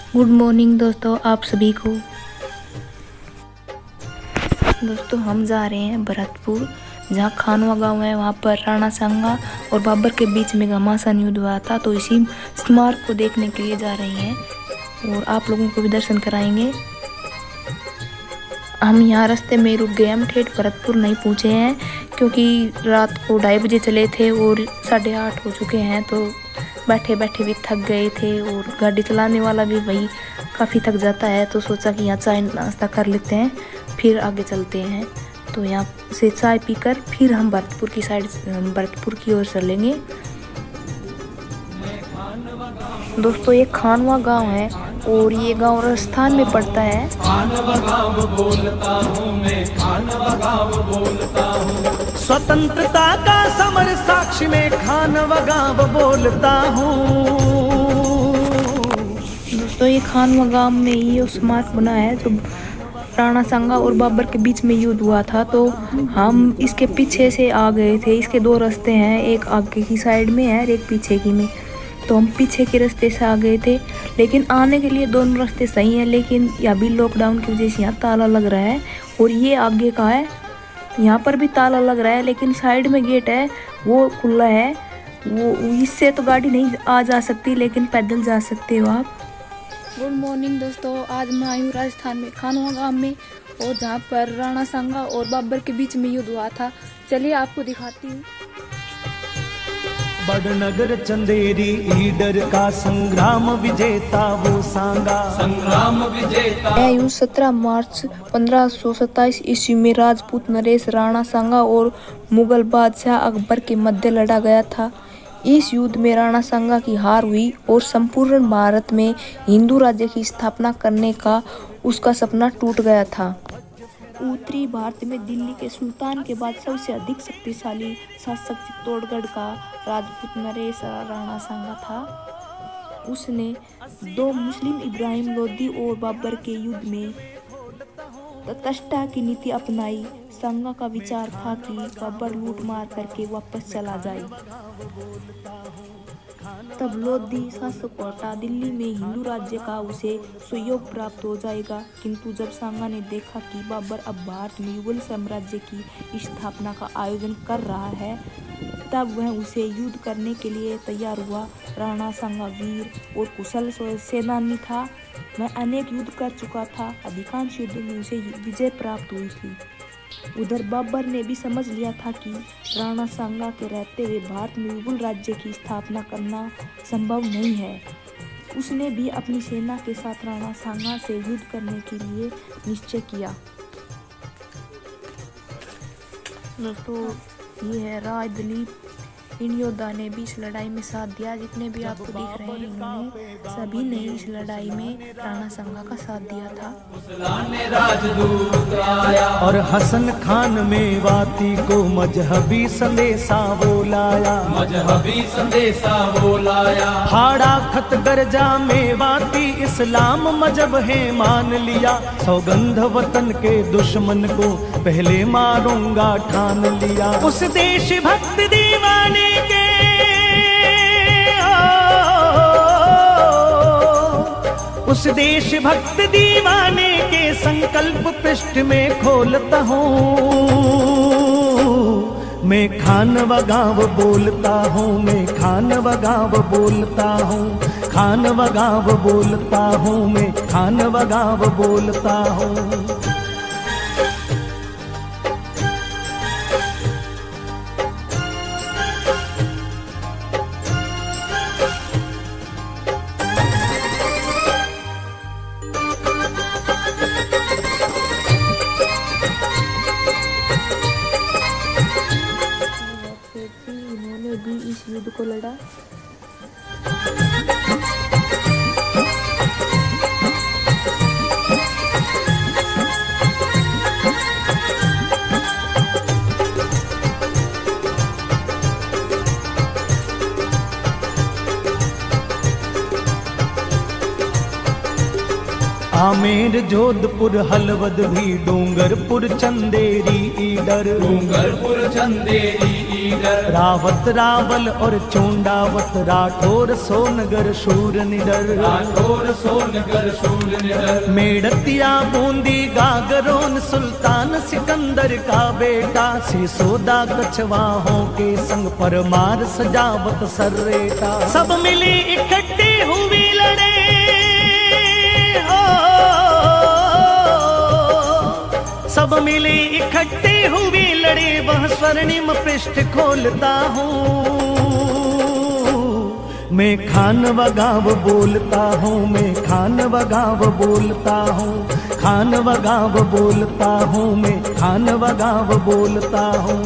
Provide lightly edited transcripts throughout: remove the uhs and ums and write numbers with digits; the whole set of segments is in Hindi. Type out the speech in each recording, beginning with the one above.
गुड मॉर्निंग दोस्तों, आप सभी को। दोस्तों हम जा रहे हैं भरतपुर, जहाँ खानवा गांव है। वहाँ पर राणा सांगा और बाबर के बीच में घमासान युद्ध हुआ था, तो इसी स्मारक को देखने के लिए जा रहे हैं और आप लोगों को भी दर्शन कराएंगे। हम यहाँ रास्ते में रुक गए, हम ठेठ भरतपुर नहीं पहुँचे हैं क्योंकि रात को 2:30 बजे चले थे और 8:30 हो चुके हैं, तो बैठे बैठे भी थक गए थे और गाड़ी चलाने वाला भी भाई काफ़ी थक जाता है, तो सोचा कि यहाँ चाय नाश्ता कर लेते हैं फिर आगे चलते हैं। तो यहाँ से चाय पीकर फिर हम भरतपुर की ओर चलेंगे। दोस्तों ये खानवा गांव है और ये गांव राजस्थान में पड़ता है। खानवा गाँव बोलता हूँ मैं, खानवा गाँव बोलता हूँ। स्वतंत्रता का समर साक्षी में खानवा गाँव बोलता हूँ। दोस्तों ये खानवा गांव में ये स्मारक बना है जो राणा सांगा और बाबर के बीच में युद्ध हुआ था, तो हम इसके पीछे से आ गए थे। इसके 2 रास्ते हैं, एक आगे की साइड में है और एक पीछे की में, तो हम पीछे के रास्ते से आ गए थे। लेकिन आने के लिए दोनों रास्ते सही हैं, लेकिन यहाँ भी लॉकडाउन की वजह से यहाँ ताला लग रहा है। और ये आगे का है, यहाँ पर भी ताला लग रहा है, लेकिन साइड में गेट है वो खुला है। वो इससे तो गाड़ी नहीं आ जा सकती, लेकिन पैदल जा सकते हो आप। गुड मॉर्निंग दोस्तों, आज मैं आई हूँ राजस्थान में खानवा गांव में, और जहाँ पर राणा सांगा और बाबर के बीच में युद्ध हुआ था। चलिए आपको दिखाती हूँ। बड़नगर चंदेरी ईडर का संग्राम विजेता वो सांगा, संग्राम विजेता। मैं यूँ 17 मार्च 1527 ईस्वी में राजपूत नरेश राणा सांगा और मुगल बादशाह अकबर के मध्य लड़ा गया था। इस युद्ध में राणा सांगा की हार हुई और संपूर्ण भारत में हिंदू राज्य की स्थापना करने का उसका सपना टूट गया था। उत्तरी भारत में दिल्ली के सुल्तान के बाद सबसे अधिक शक्तिशाली शासक चित्तौड़गढ़ का राजपूत नरेश राणा सांगा था। उसने 2 मुस्लिम इब्राहिम लोदी और बाबर के युद्ध में तटस्थता की नीति अपनाई। सांगा का विचार था कि बाबर लूट मार करके वापस चला जाए, तब लोधी शासक को हटा दिल्ली में हिंदू राज्य का उसे सहयोग प्राप्त हो जाएगा। किंतु जब सांगा ने देखा कि बाबर अब भारत में मुगल साम्राज्य की स्थापना का आयोजन कर रहा है, तब वह उसे युद्ध करने के लिए तैयार हुआ। राणा सांगा वीर और कुशल सेनानी था। वह अनेक युद्ध कर चुका था, अधिकांश युद्धों में उसे विजय प्राप्त हुई थी। उधर बाबर ने भी समझ लिया था कि राणा सांगा के रहते हुए भारत में मुगल राज्य की स्थापना करना संभव नहीं है। उसने भी अपनी सेना के साथ राणा सांगा से युद्ध करने के लिए निश्चय किया। दोस्तों ये है राय दिलीप। इन योद्धा ने भी इस लड़ाई में साथ दिया। जितने भी आपको दिख रहे हैं, इन्होंने सभी ने इस लड़ाई में राणा सांगा का साथ दिया था। और हसन खान मेवाती को मजहबी संदेशा वो लाया, मजहबी संदेशा वो लाया। हाड़ा खत गर्जा मेवाती इस्लाम मजहब है मान लिया। सौगंध वतन के दुश्मन को पहले मारूंगा ठान लिया। उस देश भक्त दीवाने के उस देश भक्त दीवाने के संकल्प पृष्ठ में खोलता हूँ मैं। खानवा गाँव बोलता हूँ मैं, खानवा गाँव बोलता हूँ, खानवा गाँव बोलता हूँ मैं, खानवा गाँव बोलता हूँ। इन्होंने भी इस युद्ध को लड़ा। आमेर जोधपुर हलवद भी डूंगरपुर चंदेरी ईडर डूंगरपुर चंदेरी ईडर रावत रावल और चोंडावत राठौर सोनगर शूर निडर राठौर सोनगर शूर निडर मेड़तिया बूंदी गागरोन सुल्तान सिकंदर का बेटा सिसोदा कछवाहों के संग परमार सजावत सर्रेटा सब मिली इकट्ठी हुई लड़े हो सब मिली इकट्ठी हुई लड़े वह स्वर्णिम पृष्ठ खोलता हूँ मैं खान वगाव बोलता हूँ मैं खान वगाव बोलता हूँ खान वगाव बोलता हूँ मैं खान वगाव बोलता हूँ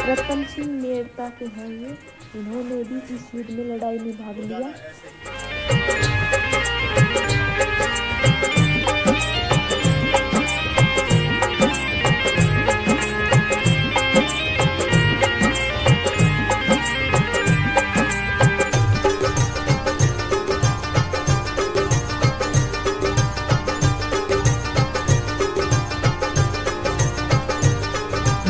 रतन सिंह मेड़ता के हैं ये, इन्होंने भी इस युद्ध में लड़ाई में भाग लिया।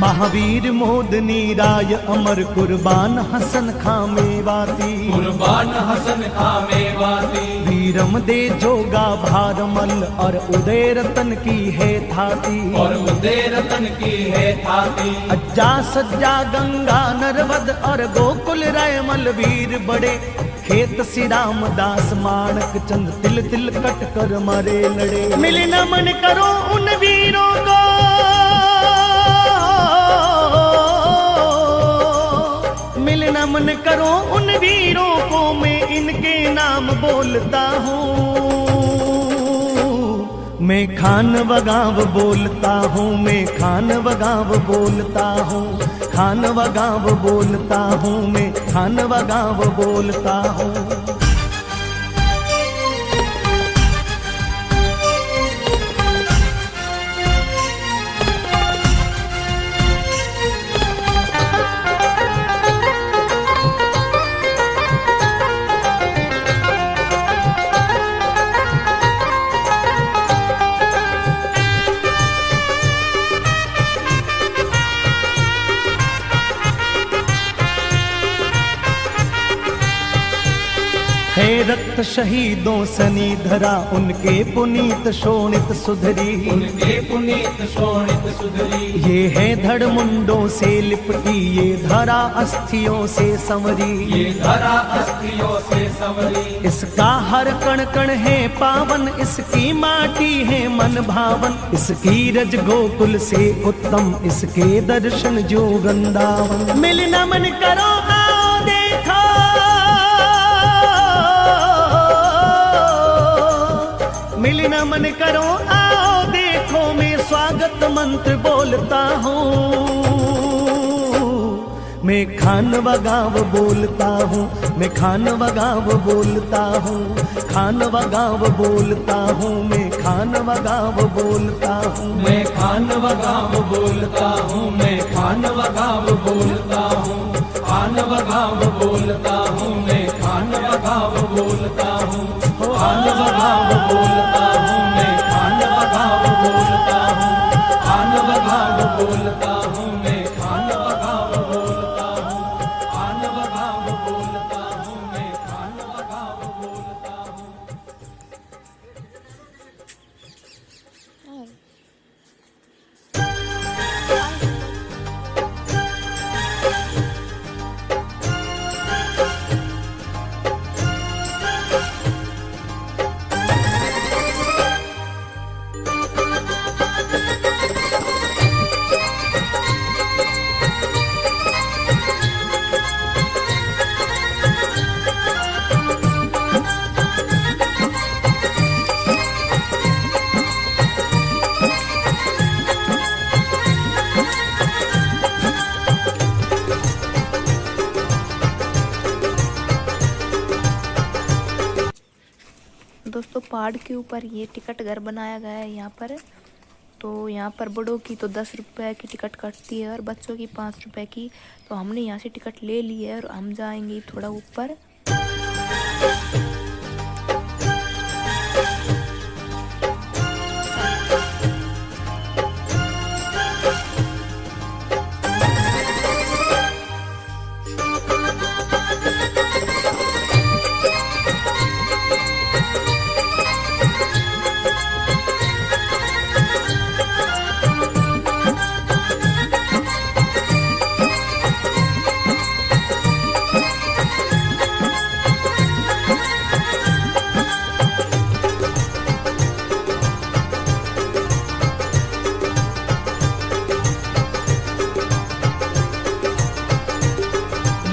महावीर मोदनी राय अमर कुर्बान हसन खां मेवाती कुर्बान हसन खां मेवाती वीरम दे जोगा भारमल और उदय रतन की है थाती और उदय रतन की है थाती अज्जा सज्जा गंगा नरवद और गोकुल रायमल वीर बड़े खेत श्री रामदास माणक चंद तिल तिल कट कर मरे लड़े मिल नमन करो उन वीरों को मिल नमन करो उन वीरों को मैं इनके नाम बोलता हूँ मैं खान वगाव बोलता हूँ मैं खान वगाव बोलता हूँ खान वगाव बोलता हूँ मैं खान वगाव बोलता हूँ हे रक्त शहीदों सनी धरा उनके पुनीत शोणित सुधरी उनके पुनीत शोणित सुधरी ये है धड़ मुंडों से लिपटी ये धरा अस्थियों से संवरी ये धरा अस्थियों से संवरी इसका हर कण कण है पावन इसकी माटी है मन भावन इसकी रज गोकुल से उत्तम इसके दर्शन जो वृंदावन मिल नमन करो आओ देखो मिल नमन करो आओ देखो मैं स्वागत मंत्र बोलता हूँ मैं खान वगाव बोलता हूँ मैं खान वगाव बोलता हूँ खान वगाव बोलता हूँ मैं खान वगाव बोलता हूँ मैं खान वगाव बोलता हूँ मैं खान वगाव बोलता हूँ खान वगाव बोलता हूँ मैं खान वगाव बोलता हूँ खान वगाव बोलता हूँ मैं खान वगाव बोलता हूँ खान वगाव बोलता हूँ मैं खान वगाव बोलता हूँ खान वगाव बोलता हूँ मैं खान वगाव बोलता हूँ दोस्तों पहाड़ के ऊपर ये टिकट घर बनाया गया है यहाँ पर। तो यहाँ पर बड़ों की तो 10 रुपये की टिकट कटती है और बच्चों की 5 रुपये की। तो हमने यहाँ से टिकट ले ली है और हम जाएंगे थोड़ा ऊपर।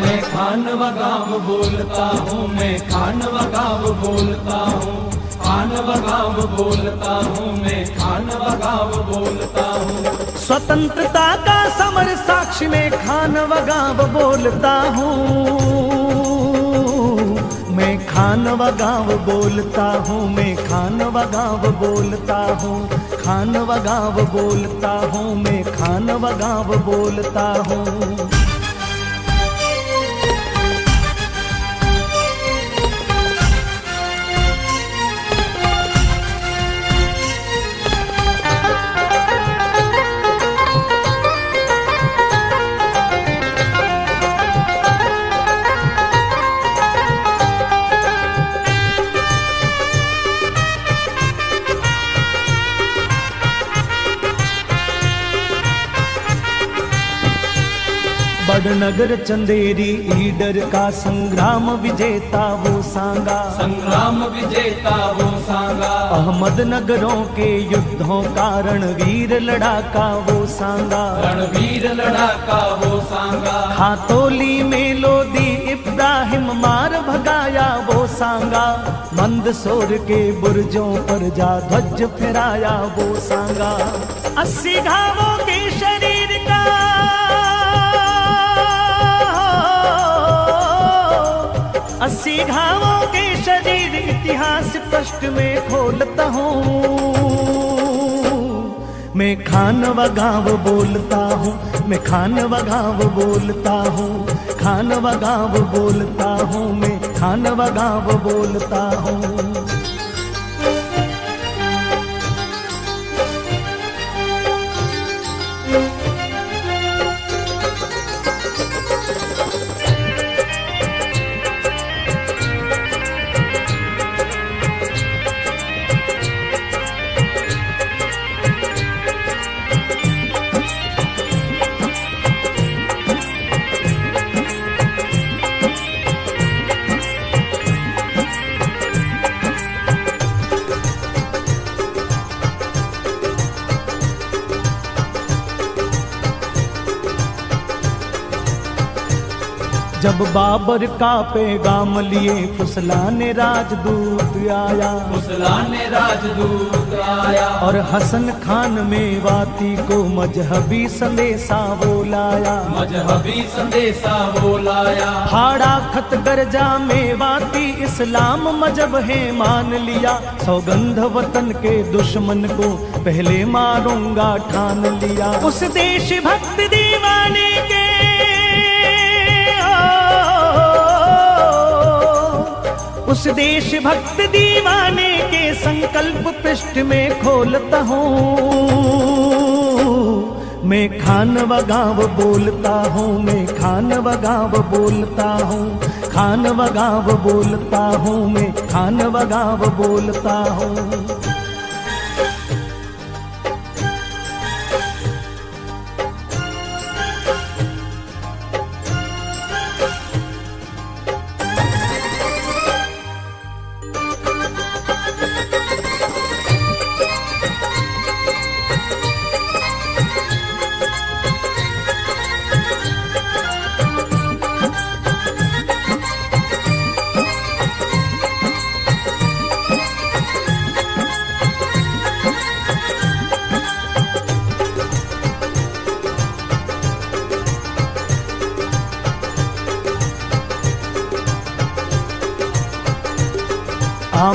मैं खान वगाव बोलता हूँ, मैं खान वगाव बोलता हूँ, खान वगाव बोलता हूँ, मैं खान वगाव बोलता हूँ। स्वतंत्रता का समर साक्षी में खान वगाव बोलता हूँ। मैं खान वगाव बोलता हूँ, मैं खान वगाव बोलता हूँ, खान वगाव बोलता हूँ, मैं खान वगाव बोलता हूँ। बड़नगर चंदेरी ईडर का संग्राम विजेता वो सांगा, संग्राम विजेता वो सांगा। अहमदनगरों के युद्धों का रणवीर लड़ाका वो सांगा, रणवीर लड़ाका वो सांगा। हाथोली में लोदी इब्राहिम मार भगाया वो सांगा, मंदसौर के बुर्जों पर जा ध्वज फहराया वो सांगा। 80 घावों के शरीर का 80 घावों के शरीर इतिहास पृष्ठ में खोलता हूँ। मैं खान वगाव बोलता हूँ, मैं खान वगाव बोलता हूँ, खान वगाव बोलता हूँ, मैं खान वगाव बोलता हूँ। जब बाबर का पैगाम लिए फुसलाने राजदूत आया, फुसलाने राजदूत आया। और हसन खान मेवाती को मजहबी संदेशा वो लाया, मजहबी संदेशा वो लाया। हाड़ा खत गर्जा मेवाती इस्लाम मजहब है मान लिया, सौगंध वतन के दुश्मन को पहले मारूंगा ठान लिया। उस देश भक्त दीवाने के उस देश भक्त दीवाने के संकल्प पृष्ठ में खोलता हूँ। मैं खान वगाव बोलता हूँ, मैं खान वगाव बोलता हूँ, खान वगाव बोलता हूँ, मैं खान वगाव बोलता हूँ।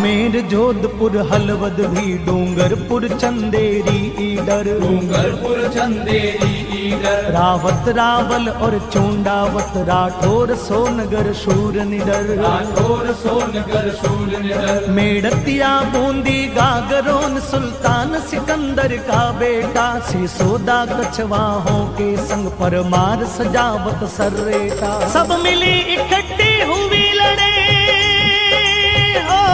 बाड़मेर जोधपुर हलवद भी डूंगरपुर चंदेरी ईडर डूंगरपुर चंदेरी ईडर रावत रावल और चोंडावत राठौर सोनगर शूर निडर राठौर सोनगर शूर निडर मेड़तिया बूंदी गागरोन सुल्तान सिकंदर का बेटा सिसोदा कछवाहों के संग परमार सजावत सर्रेटा सब मिली इकट्ठी